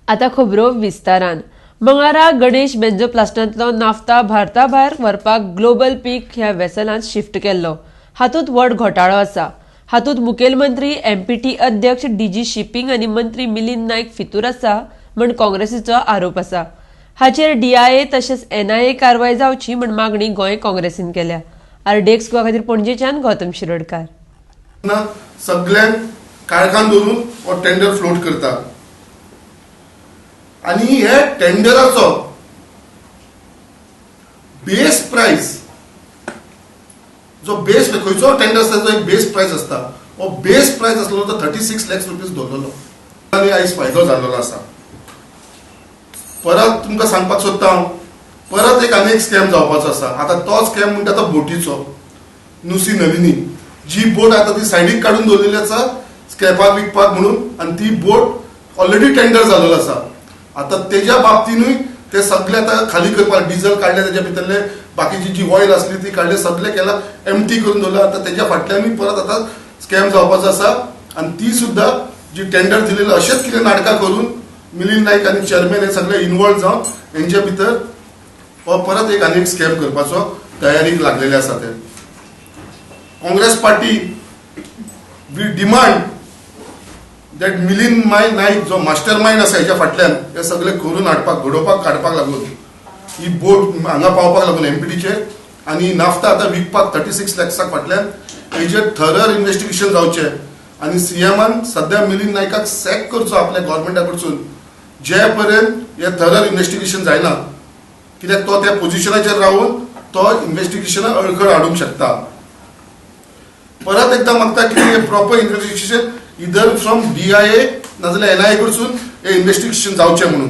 आता खबरो विस्तारान. मंगळारा गणेश बेंजोप्लास्टांतलो नाफ्ता भारता भायर व्हरपाक ग्लोबल पीक ह्या वेसलांत शिफ्ट केल्लो. हातूंत व्हड घोटाळो आसा. हातूंत मुखेलमंत्री एमपीटी अध्यक्ष डीजी शिपिंग आनी मंत्री मिलिंद नायक फितूर आसा म्हण काँग्रेसीचो आरोप आसा. हाचेर डीआयए तशेंच एनआयए कारवाय जावची म्हण मागणी गोंय काँग्रेसीन केल्या. RDX गोवा खातीर पणजेच्यान गौतम शिरोडकार. सगळ्यांक काळखान दवरून हो टेंडर फ्लोट करता आणि हे टेंडराचो बेस प्राइस जो बेस खंयचो टेंडर आसता जो एक बेस प्राइस आसता हो बेस प्राइस आसलो तो 36 लाख रुपीज दवरलेलो आनी आयज फायदो जाल्लो आसा. परत तुमकां सांगपाक सोदता हांव परत एक आनी एक स्कॅम जावपाचो आसा. आता तो स्कॅम म्हणटा तो बोटीचो नुसी नलिनी जी बोट आता ती सायडीक काडून दवरलेली आसा स्क्रॅपाक विकपाक म्हणून आणि ती बोट ऑलरेडी टेंडर जाल्लो आसा. आता तेज्या बाबतीनूय ते सगळे आता खाली करपाक डिझल काढले त्याच्या भितरले बाकीची जी ऑयल असली ती काढले सगळे केला एम्प्टी करून दवरला. आता तेज्या फाटल्यानूय परत आता स्कॅम जावपाचो आसा आणि ती सुद्धा जी टेंडर दिलेली अशेंच कितें नाटकां करून मिलिंद नायक आणि चेअरमॅन हे सगळे इन्वॉल्व जावन हेंच्या भितर हो परत एक आनी एक स्कॅम करपाचो तयारीक लागलेले आसा. ते Congress party we demand that Milind Naik जो मास्टर माइंड आसा हेच्या फाटल्यान हे सगळे करून हाडपाक घडोवपाक काडपाक लागून ही बोट हांगा पावपाक लागून एमपीटीचेर आणि नाफ्ता आता विकपाक 36 लाखांक फाटल्यान हेजेर थरर इन्व्हेस्टिगेशन जावचे आणि सीएमान सध्या मिलिंद नायकाक सॅक करचो आपल्या गव्हर्नमेंटा कडसून जे पर्यंत हे थरर इन्व्हेस्टिगेशन जायना कित्याक तो त्या पोझिशनाचेर रावून तो इन्व्हेस्टिगेशन अडखळ हाडूंक शकता. परत एकदा मागता की हे प्रॉपर इन्व्हेस्टिगेशन इधर फ्रॉम डीआयए नाजाल्यार एनआयए कडसून हे इन्व्हेस्टिगेशन जावचे म्हणून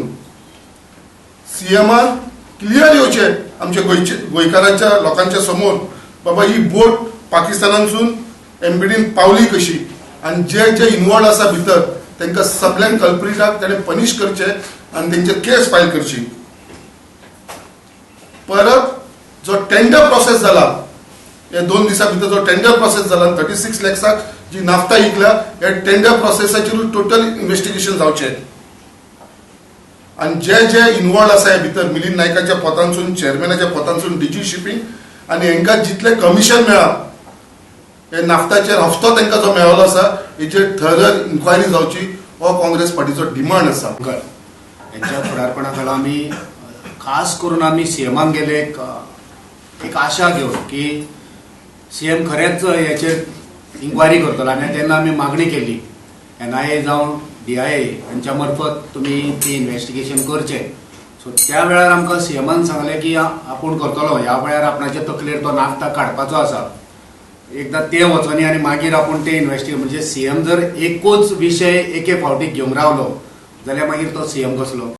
सीएमान क्लियर येवचे आमच्या गोंयकारांच्या लोकांच्या समोर बाबा ही बोट पाकिस्तानांसून एमपीटीन पावली कशी आणि जे जे इन्वॉल्व आसा भितर तांकां सगळ्यांक कल्प्रिटाक ताणें पनिश करचे आणि तेंचेर केस फायल करची. परत जो टेंडर प्रोसेस जाला हे 2 दिसां भितर जो टेंडर प्रोसेस जाला 36 लाखांक जी नाफ्ता विकल्या हे टेंडर प्रोसेसाचेर टोटल इन्व्हेस्टिगेशन जावचे आणि जे जे इन्वॉल्व आसा हे भितर मिलिंद नायकाच्या पोतांसून चेअरमॅनाच्या पोतांसून डीजी शिपिंग आणि हांकां जितले कमिशन मेळ्ळा हे नाफ्ताचेर हफ्तो तांकां जो मेळ्ळो आसा हेचेर थरर इन्क्वायरी जावची हो काँग्रेस पार्टीचो डिमांड आसा. यांच्या फुडारपणा खाला आमी खास करून आमी सीएमान गेले एक आशा घेवन की सीएम खरेंच हेचेर इन्क्वायरी करतलो आणि तेन्ना आमी मागणी केली एनआयए जावन डीआयए हांच्या मार्फत तुमी ती इन्व्हेस्टिगेशन करचे. सो त्या वेळार आमकां सीएमान सांगलें की आपूण करतलो ह्या वेळार आपणाच्या तकलेर तो नाफ्ता काडपाचो आसा. एकदा ते वचोनी आणि मागीर आपूण ते इन्व्हेस्टिगेशन म्हणजे सीएम जर एकूच विशय एके फावटी घेवन रावलो जाल्यार मागीर तो सीएम कसलो.